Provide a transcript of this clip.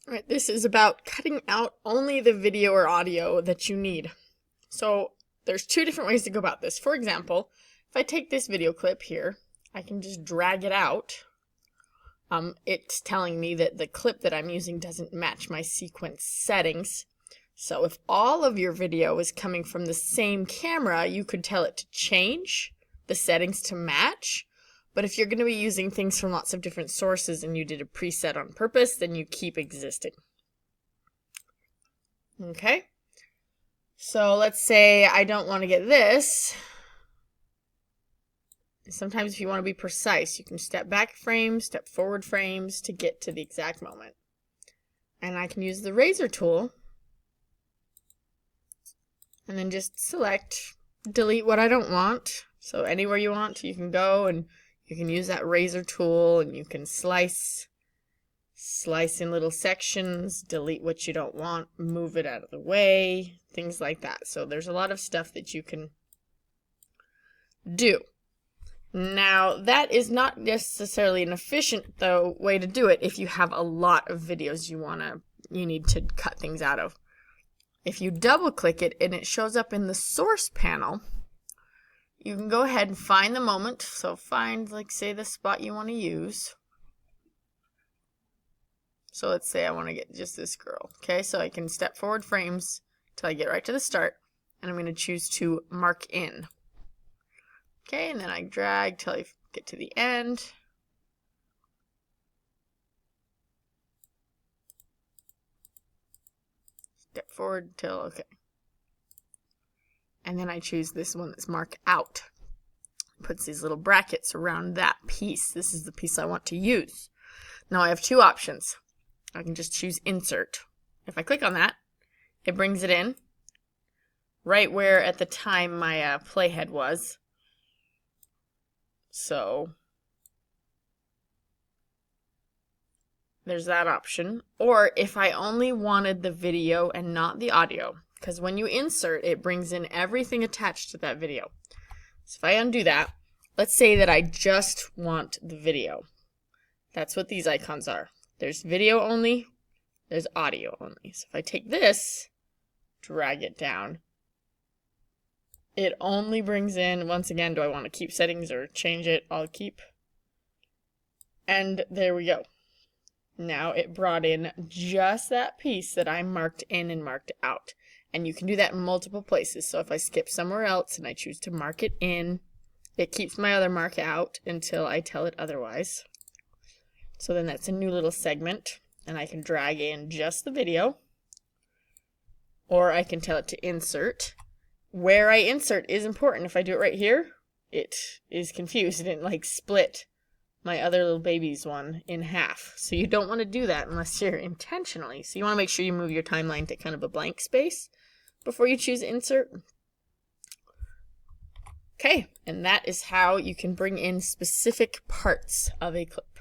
All right, this is about cutting out only the video or audio that you need. So there's two different ways to go about this. For example, if I take this video clip here, I can just drag it out. It's telling me that the clip that I'm using doesn't match my sequence settings. So if all of your video is coming from the same camera, you could tell it to change the settings to match. But if you're going to be using things from lots of different sources and you did a preset on purpose, then you keep existing. Okay? So let's say I don't want to get this. Sometimes if you want to be precise, you can step back frames, step forward frames to get to the exact moment. And I can use the razor tool and then just select, delete what I don't want. So anywhere you want, you can go and you can use that razor tool and you can slice in little sections, delete what you don't want, move it out of the way, things like that. So there's a lot of stuff that you can do. Now, that is not necessarily an efficient, though, way to do it if you have a lot of videos you need to cut things out of. If you double-click it and it shows up in the source panel, you can go ahead and find the moment. So find, like, say, the spot you want to use. So let's say I want to get just this girl. Okay, so I can step forward frames till I get right to the start, and I'm going to choose to mark in. Okay, and then I drag till I get to the end. Step forward till, okay. And then I choose this one that's marked out. Puts these little brackets around that piece. This is the piece I want to use. Now I have two options. I can just choose insert. If I click on that, it brings it in right where at the time my playhead was. So there's that option. Or if I only wanted the video and not the audio, because when you insert, it brings in everything attached to that video. So if I undo that, let's say that I just want the video. That's what these icons are. There's video only, there's audio only. So if I take this, drag it down, it only brings in, once again, do I want to keep settings or change it? I'll keep. And there we go. Now it brought in just that piece that I marked in and marked out. And you can do that in multiple places. So if I skip somewhere else and I choose to mark it in, it keeps my other mark out until I tell it otherwise. So then that's a new little segment. And I can drag in just the video. Or I can tell it to insert. Where I insert is important. If I do it right here, it is confused. It didn't like split my other little baby's one in half. So you don't want to do that unless you're intentionally. So you want to make sure you move your timeline to kind of a blank space before you choose insert. Okay, and that is how you can bring in specific parts of a clip.